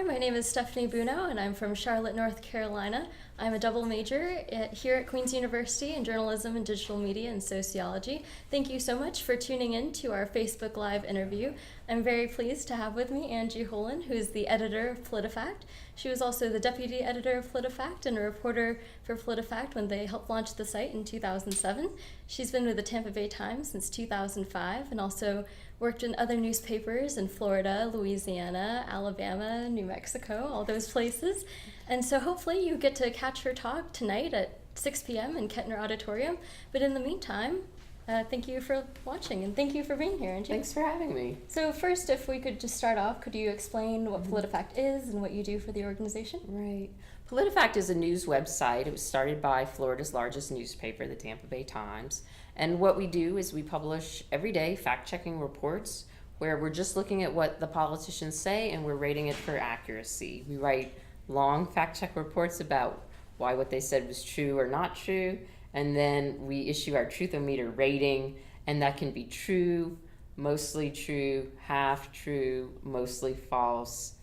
Hi, my name is Stephanie Buno, and I'm from Charlotte, North Carolina. I'm a double major here at Queen's University in journalism and digital media and sociology. Thank you so much for tuning in to our Facebook Live interview. I'm very pleased to have with me Angie Holan, who is the editor of Politifact. She was also the deputy editor of Politifact and a reporter for Politifact when they helped launch the site in 2007. She's been with the Tampa Bay Times since 2005 and also worked in other newspapers in Florida, Louisiana, Alabama, New Mexico, all those places. And so hopefully you get to catch her talk tonight at 6 p.m. in Kettner Auditorium. But in the meantime, thank you for watching and thank you for being here, Angie. Thanks for having me. So first, if we could just start off, could you explain what Politifact is and what you do for the organization? Right. Politifact is a news website. It was started by Florida's largest newspaper, the Tampa Bay Times. And what we do is we publish every day fact-checking reports where we're just looking at what the politicians say and we're rating it for accuracy. We write long fact-check reports about why what they said was true or not true, and then we issue our Truthometer rating, and that can be true, mostly true, half true, mostly false,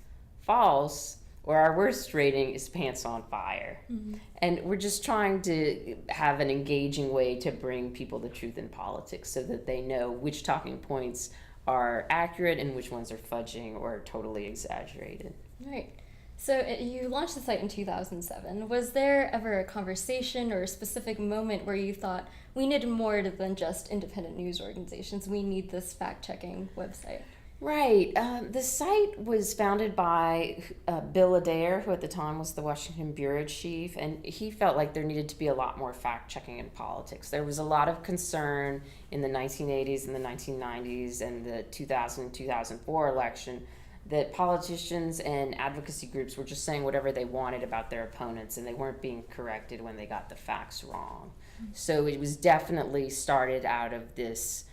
false, or our worst rating is pants on fire. Mm-hmm. And we're just trying to have an engaging way to bring people the truth in politics so that they know which talking points are accurate and which ones are fudging or totally exaggerated. Right. So you launched the site in 2007. Was there ever a conversation or a specific moment where you thought, we need more than just independent news organizations, we need this fact-checking website? Right. The site was founded by Bill Adair, who at the time was the Washington bureau chief, and he felt like there needed to be a lot more fact-checking in politics. There was a lot of concern in the 1980s and the 1990s and the 2000 and 2004 election that politicians and advocacy groups were just saying whatever they wanted about their opponents and they weren't being corrected when they got the facts wrong. Mm-hmm. So it was definitely started out of this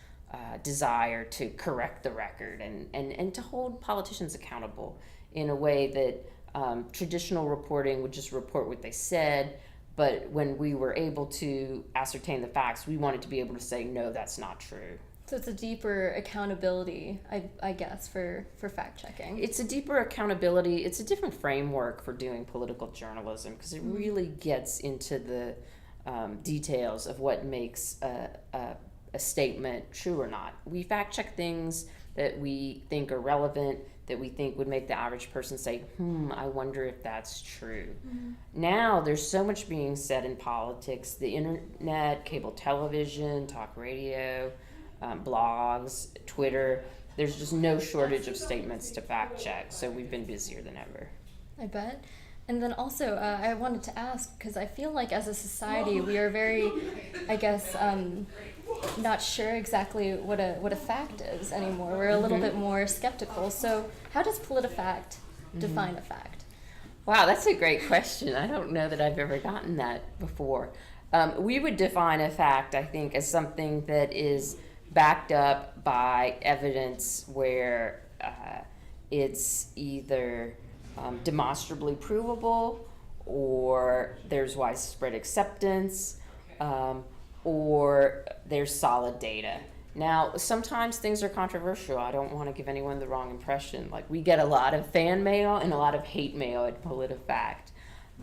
desire to correct the record and to hold politicians accountable in a way that traditional reporting would just report what they said, but when we were able to ascertain the facts, we wanted to be able to say, no, that's not true. So it's a deeper accountability, I guess, for fact-checking. It's a deeper accountability. It's a different framework for doing political journalism because it really gets into the details of what makes a statement true or not. We fact-check things that we think are relevant, that we think would make the average person say, I wonder if that's true. Mm-hmm. Now there's so much being said in politics, the internet, cable television, talk radio, blogs, Twitter. There's just no shortage of statements to fact check, so we've been busier than ever. I bet. And then also, I wanted to ask, because I feel like as a society, we are very, I guess, not sure exactly what a fact is anymore. We're a little bit more skeptical. So how does Politifact define a fact? Wow, that's a great question. I don't know that I've ever gotten that before. We would define a fact, I think, as something that is backed up by evidence where it's either demonstrably provable or there's widespread acceptance or there's solid data. Now, sometimes things are controversial. I don't want to give anyone the wrong impression. Like, we get a lot of fan mail and a lot of hate mail at Politifact.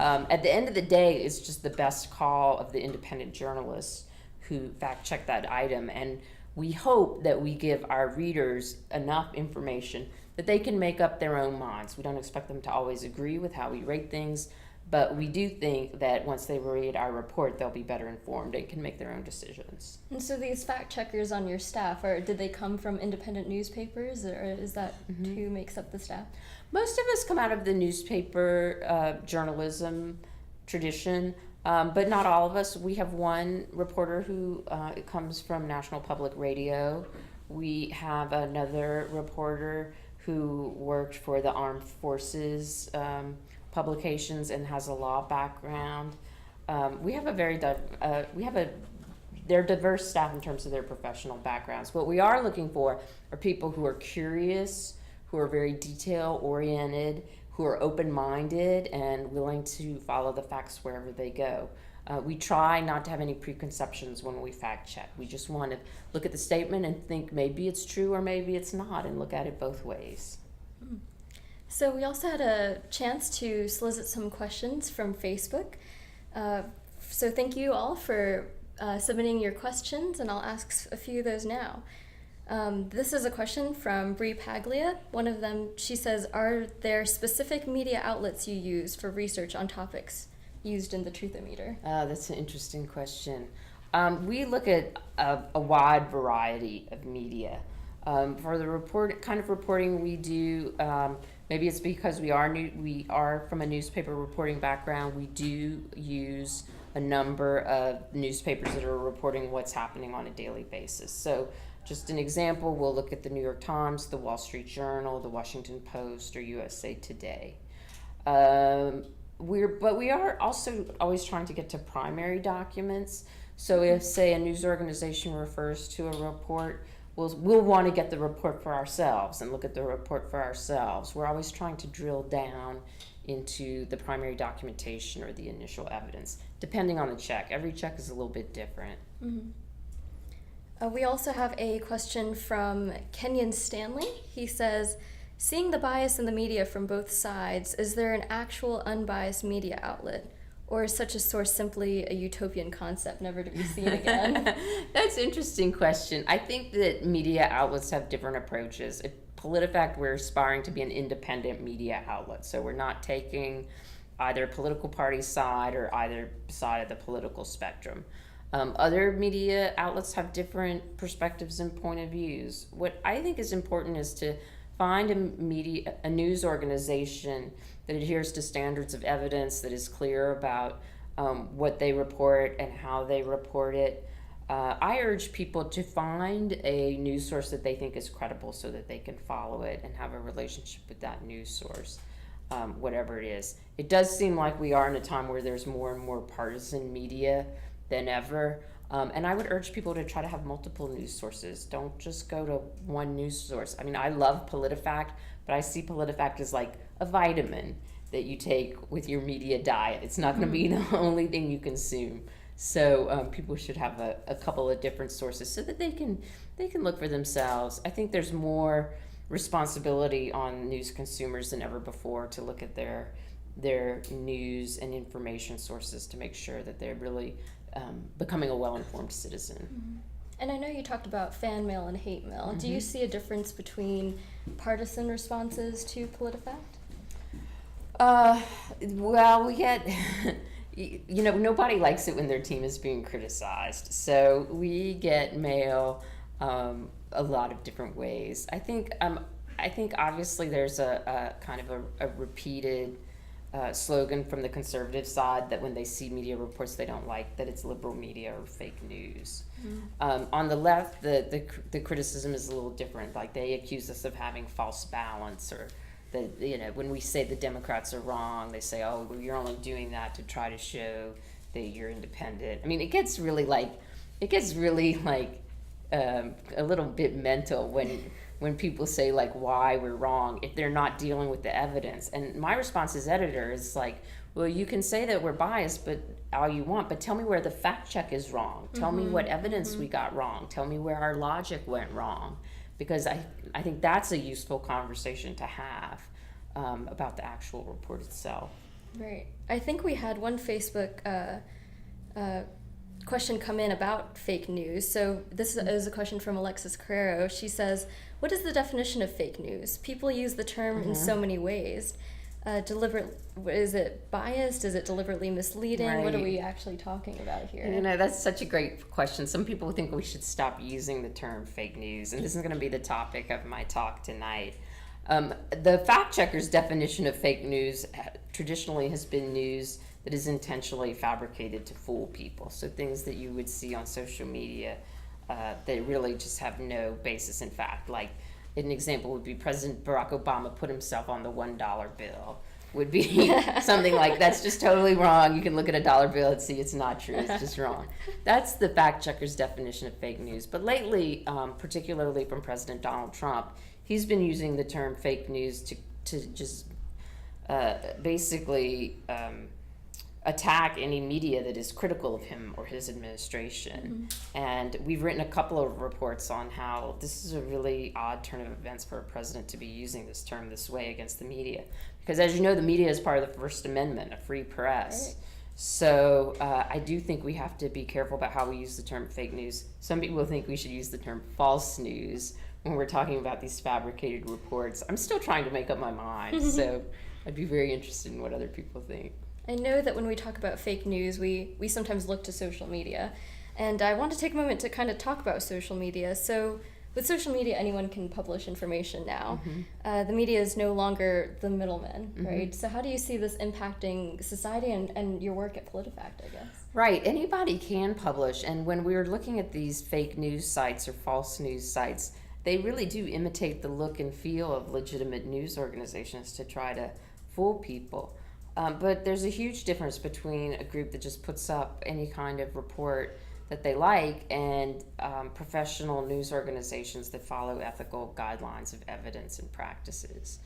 At the end of the day, it's just the best call of the independent journalists who fact check that item. And we hope that we give our readers enough information that they can make up their own minds. We don't expect them to always agree with how we rate things, but we do think that once they read our report, they'll be better informed and can make their own decisions. And so these fact checkers on your staff, did they come from independent newspapers, or is that who makes up the staff? Most of us come out of the newspaper journalism tradition, but not all of us. We have one reporter who comes from National Public Radio. We have another reporter who worked for the Armed Forces publications and has a law background. We have they're diverse staff in terms of their professional backgrounds. What we are looking for are people who are curious, who are very detail-oriented, who are open-minded and willing to follow the facts wherever they go. We try not to have any preconceptions when we fact check. We just want to look at the statement and think maybe it's true or maybe it's not and look at it both ways. So we also had a chance to solicit some questions from Facebook. So thank you all for submitting your questions, and I'll ask a few of those now. This is a question from Bree Paglia. One of them, she says, are there specific media outlets you use for research on topics used in the Truthometer? That's an interesting question. We look at a wide variety of media. For the kind of reporting we do, maybe it's because we are from a newspaper reporting background. We do use a number of newspapers that are reporting what's happening on a daily basis. So just an example, we'll look at the New York Times, the Wall Street Journal, the Washington Post, or USA Today. But we are also always trying to get to primary documents. So if, say, a news organization refers to a report, we'll want to get the report for ourselves and look at the report for ourselves. We're always trying to drill down into the primary documentation or the initial evidence, depending on the check. Every check is a little bit different. Mm-hmm. We also have a question from Kenyon Stanley. He says, seeing the bias in the media from both sides, is there an actual unbiased media outlet? Or is such a source simply a utopian concept never to be seen again? That's an interesting question. I think that media outlets have different approaches. At Politifact, we're aspiring to be an independent media outlet. So we're not taking either political party side or either side of the political spectrum. Other media outlets have different perspectives and point of views. What I think is important is to find a news organization that adheres to standards of evidence, that is clear about what they report and how they report it. I urge people to find a news source that they think is credible so that they can follow it and have a relationship with that news source, whatever it is. It does seem like we are in a time where there's more and more partisan media than ever. And I would urge people to try to have multiple news sources. Don't just go to one news source. I mean, I love Politifact, but I see Politifact as like a vitamin that you take with your media diet. It's not going to be the only thing you consume. So people should have a couple of different sources so that they can look for themselves. I think there's more responsibility on news consumers than ever before to look at their news and information sources to make sure that they're really becoming a well-informed citizen. Mm-hmm. And I know you talked about fan mail and hate mail. Mm-hmm. Do you see a difference between partisan responses to Politifact? Well, we get, nobody likes it when their team is being criticized. So we get mail a lot of different ways. I think obviously there's a kind of a repeated slogan from the conservative side that when they see media reports they don't like, that it's liberal media or fake news. Mm-hmm. On the left, the criticism is a little different. Like they accuse us of having false balance, or when we say the Democrats are wrong, they say, oh, well, you're only doing that to try to show that you're independent. I mean, it gets really like a little bit mental when people say like why we're wrong if they're not dealing with the evidence. And my response as editor is like, well, you can say that we're biased, but all you want, but tell me where the fact check is wrong. Tell me what evidence we got wrong. Tell me where our logic went wrong. Because I think that's a useful conversation to have about the actual report itself. Right. I think we had one Facebook question come in about fake news. So this is a question from Alexis Carrero. She says, what is the definition of fake news? People use the term in so many ways. Is it biased? Is it deliberately misleading? Right. What are we actually talking about here? That's such a great question. Some people think we should stop using the term fake news, and this is going to be the topic of my talk tonight. The fact checker's definition of fake news traditionally has been news that is intentionally fabricated to fool people. So things that you would see on social media that really just have no basis in fact. Like an example would be President Barack Obama put himself on the $1 bill. Would be something like, that's just totally wrong. You can look at a dollar bill and see it's not true. It's just wrong. That's the fact checker's definition of fake news. But lately, particularly from President Donald Trump, he's been using the term fake news to just basically attack any media that is critical of him or his administration. And we've written a couple of reports on how this is a really odd turn of events for a president to be using this term this way against the media. Because as you know, the media is part of the First Amendment, a free press. Right. So I do think we have to be careful about how we use the term fake news. Some people think we should use the term false news when we're talking about these fabricated reports. I'm still trying to make up my mind, so I'd be very interested in what other people think. I know that when we talk about fake news, we sometimes look to social media. And I want to take a moment to kind of talk about social media. So with social media, anyone can publish information now. The media is no longer the middleman, right? So how do you see this impacting society and your work at Politifact, I guess? Right, anybody can publish. And when we were looking at these fake news sites or false news sites, they really do imitate the look and feel of legitimate news organizations to try to fool people. But there's a huge difference between a group that just puts up any kind of report that they like and professional news organizations that follow ethical guidelines of evidence and practices.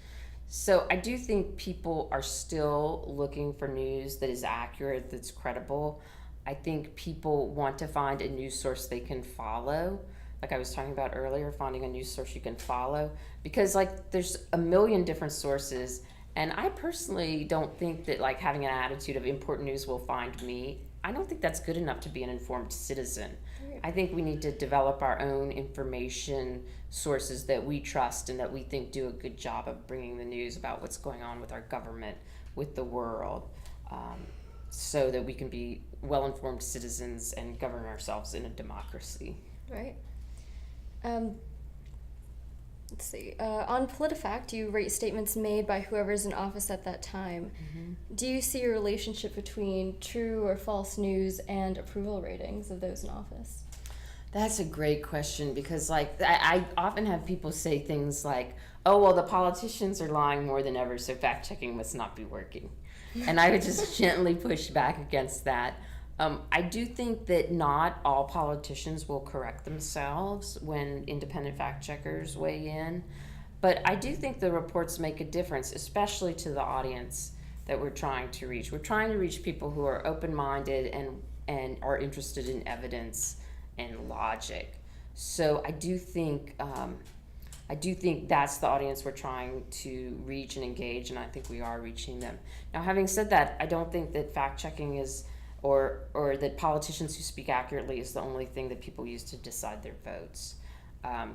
So I do think people are still looking for news that is accurate, that's credible. I think people want to find a news source they can follow. Like I was talking about earlier, finding a news source you can follow. Because like there's a million different sources. And I personally don't think that like having an attitude of important news will find me. I don't think that's good enough to be an informed citizen. Right. I think we need to develop our own information sources that we trust and that we think do a good job of bringing the news about what's going on with our government, with the world, so that we can be well-informed citizens and govern ourselves in a democracy. Right. Let's see. On Politifact, you rate statements made by whoever's in office at that time. Do you see a relationship between true or false news and approval ratings of those in office? That's a great question because like I often have people say things like, oh, well, the politicians are lying more than ever, so fact-checking must not be working. And I would just gently push back against that. I do think that not all politicians will correct themselves when independent fact checkers weigh in, but I do think the reports make a difference, especially to the audience that we're trying to reach. We're trying to reach people who are open-minded and are interested in evidence and logic. So I do think that's the audience we're trying to reach and engage, and I think we are reaching them. Now, having said that, I don't think that fact checking is or that politicians who speak accurately is the only thing that people use to decide their votes.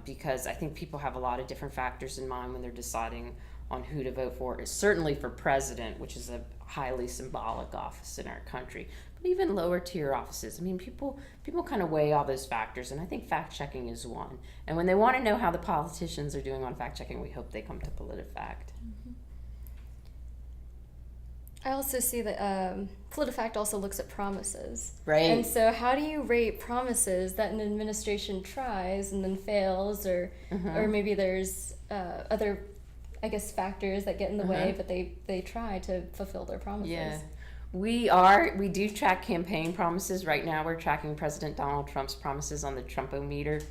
Because I think people have a lot of different factors in mind when they're deciding on who to vote for. Certainly for president, which is a highly symbolic office in our country, but even lower tier offices. I mean, people kind of weigh all those factors, and I think fact checking is one. And when they want to know how the politicians are doing on fact checking, we hope they come to Politifact. I also see that Politifact also looks at promises. Right. And so how do you rate promises that an administration tries and then fails, or maybe there's other, I guess, factors that get in the way, but they try to fulfill their promises? Yeah. We do track campaign promises. Right now we're tracking President Donald Trump's promises on the Trump-o-meter.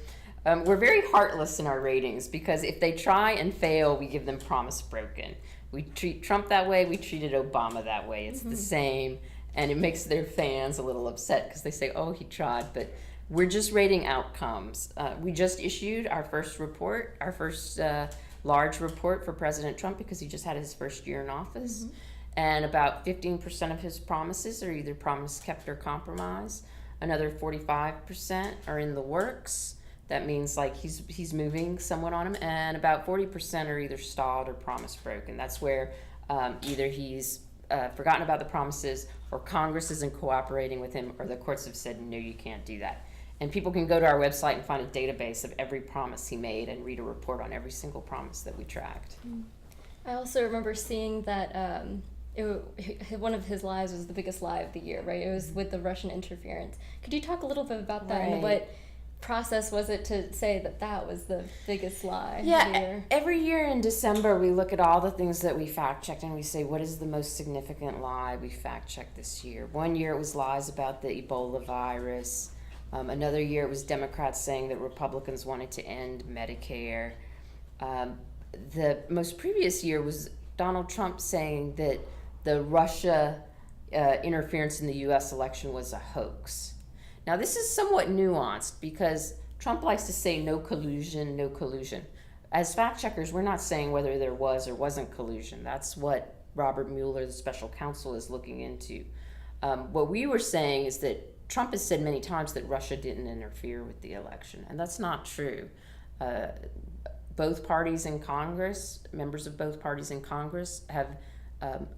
We're very heartless in our ratings because if they try and fail, we give them promise broken. We treat Trump that way, we treated Obama that way. It's the same, and it makes their fans a little upset because they say, oh, he tried, but we're just rating outcomes. We just issued our first report, our first large report for President Trump because he just had his first year in office. And about 15% of his promises are either promise kept or compromised. Another 45% are in the works. That means like he's moving somewhat on him, and about 40% are either stalled or promise broken. That's where either he's forgotten about the promises, or Congress isn't cooperating with him, or the courts have said, no, you can't do that. And people can go to our website and find a database of every promise he made and read a report on every single promise that we tracked. I also remember seeing that one of his lies was the biggest lie of the year, right? It was with the Russian interference. Could you talk a little bit about that and what process was it to say that was the biggest lie? Every year in December we look at all the things that we fact checked and we say, what is the most significant lie we fact checked this year? One year it was lies about the Ebola virus. Another year it was Democrats saying that Republicans wanted to end Medicare. The most previous year was Donald Trump saying that the Russia interference in the U.S. election was a hoax. Now, this is somewhat nuanced because Trump likes to say no collusion, no collusion. As fact checkers, we're not saying whether there was or wasn't collusion. That's what Robert Mueller, the special counsel, is looking into. What we were saying is that Trump has said many times that Russia didn't interfere with the election, and that's not true. Both parties in Congress, members of both parties in Congress, have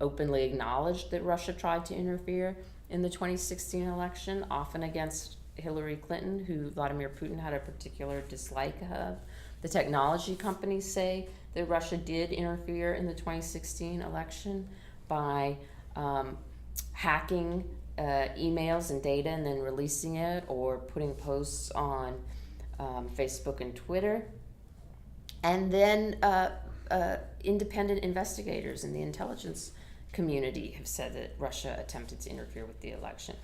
openly acknowledged that Russia tried to interfere in the 2016 election, often against Hillary Clinton, who Vladimir Putin had a particular dislike of. The technology companies say that Russia did interfere in the 2016 election by hacking emails and data and then releasing it, or putting posts on Facebook and Twitter. And then independent investigators in the intelligence community have said that Russia attempted to interfere with the election.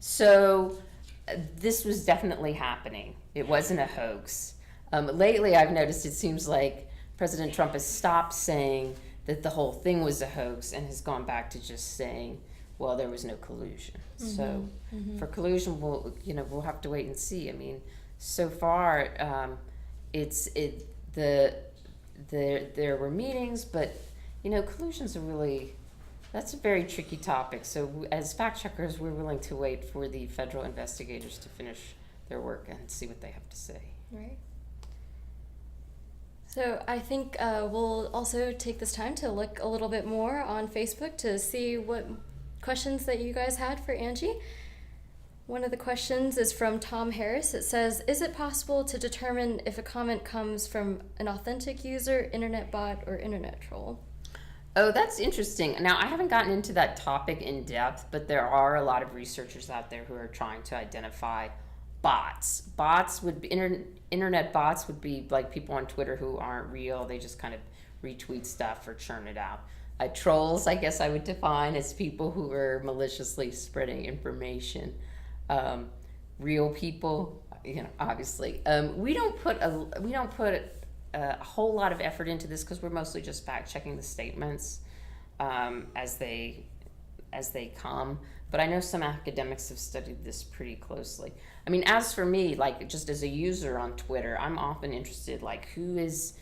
So this was definitely happening. It wasn't a hoax. Lately, I've noticed it seems like President Trump has stopped saying that the whole thing was a hoax and has gone back to just saying, well, there was no collusion. Mm-hmm. So for collusion, we'll have to wait and see. I mean, so far, there were meetings, but collusion's that's a very tricky topic. So as fact checkers, we're willing to wait for the federal investigators to finish their work and see what they have to say. Right. So I think we'll also take this time to look a little bit more on Facebook to see what questions that you guys had for Angie. One of the questions is from Tom Harris. It says, is it possible to determine if a comment comes from an authentic user, internet bot, or internet troll? Oh, that's interesting. Now, I haven't gotten into that topic in depth, but there are a lot of researchers out there who are trying to identify bots. Bots would be, internet bots would be like people on Twitter who aren't real. They just kind of retweet stuff or churn it out. Trolls, I guess I would define as people who are maliciously spreading information. Real people, obviously. We don't put a whole lot of effort into this because we're mostly just fact checking the statements as they come. But I know some academics have studied this pretty closely. I mean, as for me, like just as a user on Twitter, I'm often interested, like who is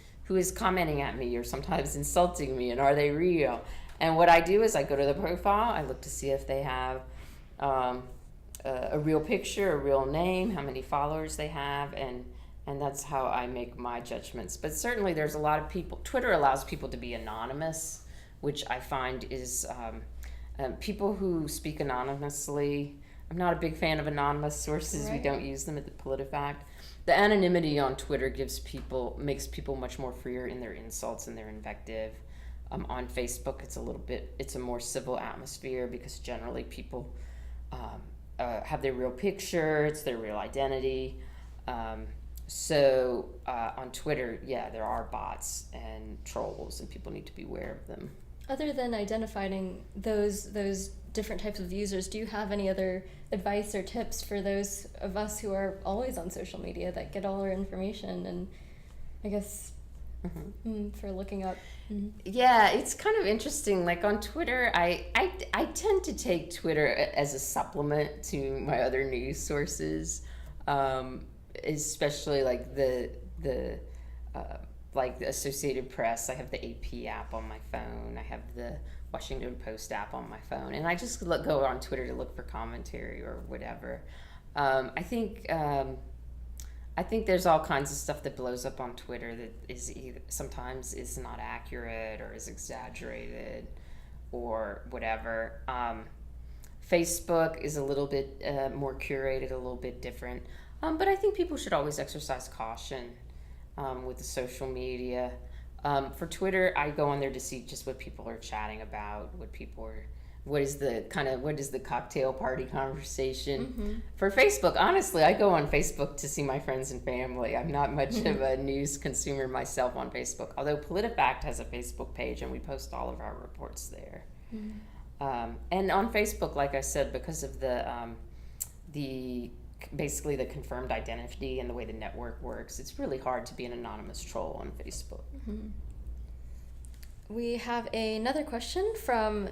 commenting at me or sometimes insulting me, and are they real? And what I do is I go to the profile, I look to see if they have a real picture, a real name, how many followers they have, and that's how I make my judgments. But certainly there's a lot of people, Twitter allows people to be anonymous, which I find is people who speak anonymously. I'm not a big fan of anonymous sources. Right. We don't use them at the Politifact. The anonymity on Twitter makes people much more freer in their insults and their invective. On Facebook, it's a more civil atmosphere because generally people have their real picture, it's their real identity. So on Twitter, yeah, there are bots and trolls, and people need to be aware of them. Other than identifying those different types of users, do you have any other advice or tips for those of us who are always on social media that get all our information, and I guess for looking up? Mm-hmm. Yeah, it's kind of interesting. Like on Twitter, I tend to take Twitter as a supplement to my other news sources, especially like the Associated Press. I have the AP app on my phone. I have the Washington Post app on my phone, and I just go on Twitter to look for commentary or whatever. I think there's all kinds of stuff that blows up on Twitter that sometimes is not accurate or is exaggerated or whatever. Facebook is a little bit more curated, a little bit different. But I think people should always exercise caution with the social media. For Twitter, I go on there to see just what people are chatting about, what is the cocktail party conversation. Mm-hmm. For Facebook, honestly, I go on Facebook to see my friends and family. I'm not much of a news consumer myself on Facebook, although PolitiFact has a Facebook page and we post all of our reports there. Mm-hmm. And on Facebook, like I said, because of basically the confirmed identity and the way the network works, it's really hard to be an anonymous troll on Facebook. Mm-hmm. We have another question from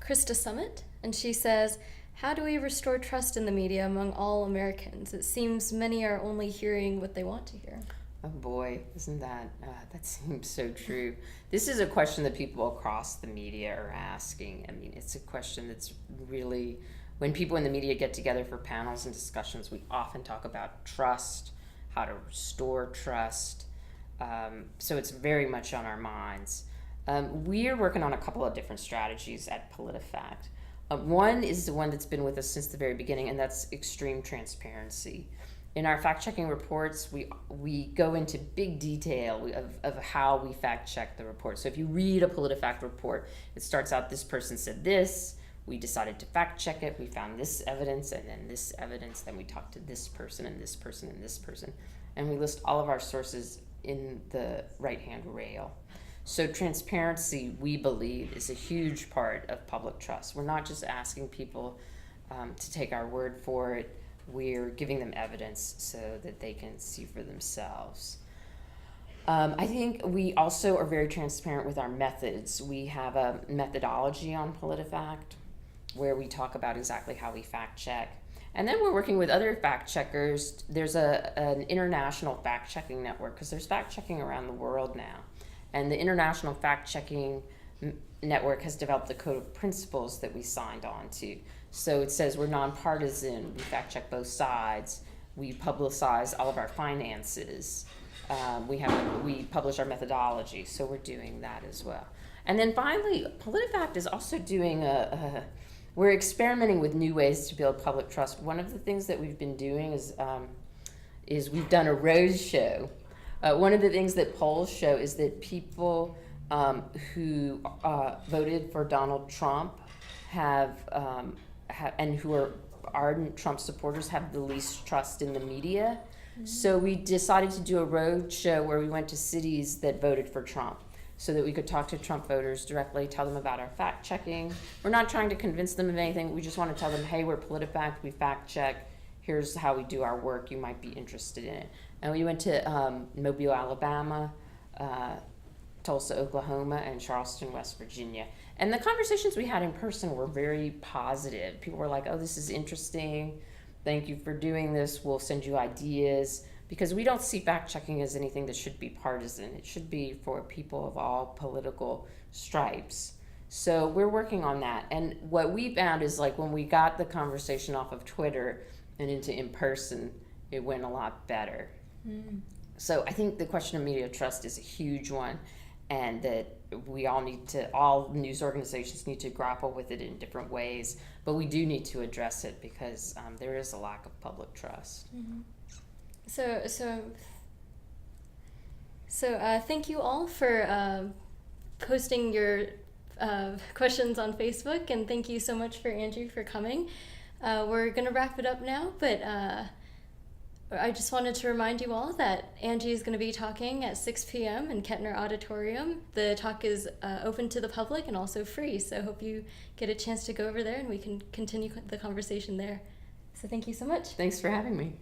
Krista Summit. And she says, how do we restore trust in the media among all Americans? It seems many are only hearing what they want to hear. Oh boy, isn't that, that seems so true. This is a question that people across the media are asking. I mean, it's a question that's really, when people in the media get together for panels and discussions, we often talk about trust, how to restore trust. So it's very much on our minds. We are working on a couple of different strategies at Politifact. One is the one that's been with us since the very beginning, and that's extreme transparency. In our fact-checking reports, we go into big detail of how we fact-check the report. So if you read a Politifact report, it starts out, this person said this, we decided to fact-check it, we found this evidence, and then this evidence, then we talked to this person, and this person, and this person, and we list all of our sources in the right-hand rail. So transparency, we believe, is a huge part of public trust. We're not just asking people to take our word for it. We're giving them evidence so that they can see for themselves. I think we also are very transparent with our methods. We have a methodology on Politifact where we talk about exactly how we fact check. And then we're working with other fact checkers. There's an international fact checking network, because there's fact checking around the world now. And the International Fact Checking Network has developed a code of principles that we signed on to. So it says we're nonpartisan, we fact check both sides, we publicize all of our finances, we publish our methodology, so we're doing that as well. And then finally, Politifact is also doing we're experimenting with new ways to build public trust. One of the things that we've been doing is we've done a rose show. One of the things that polls show is that people who voted for Donald Trump and who are ardent Trump supporters have the least trust in the media. Mm-hmm. So we decided to do a road show where we went to cities that voted for Trump so that we could talk to Trump voters directly, tell them about our fact checking. We're not trying to convince them of anything. We just want to tell them, hey, we're Politifact, we fact check. Here's how we do our work. You might be interested in it. And we went to Mobile, Alabama, Tulsa, Oklahoma, and Charleston, West Virginia. And the conversations we had in person were very positive. People were like, oh, this is interesting. Thank you for doing this. We'll send you ideas. Because we don't see fact-checking as anything that should be partisan. It should be for people of all political stripes. So we're working on that. And what we found is, like, when we got the conversation off of Twitter and into in-person, it went a lot better. Mm. So I think the question of media trust is a huge one, and that we all news organizations need to grapple with it in different ways, but we do need to address it because there is a lack of public trust. Mm-hmm. So thank you all for posting your questions on Facebook, and thank you so much for Angie for coming. We're going to wrap it up now, but I just wanted to remind you all that Angie is going to be talking at 6 p.m. in Kettner Auditorium. The talk is open to the public and also free, so I hope you get a chance to go over there and we can continue the conversation there. So thank you so much. Thanks for having me.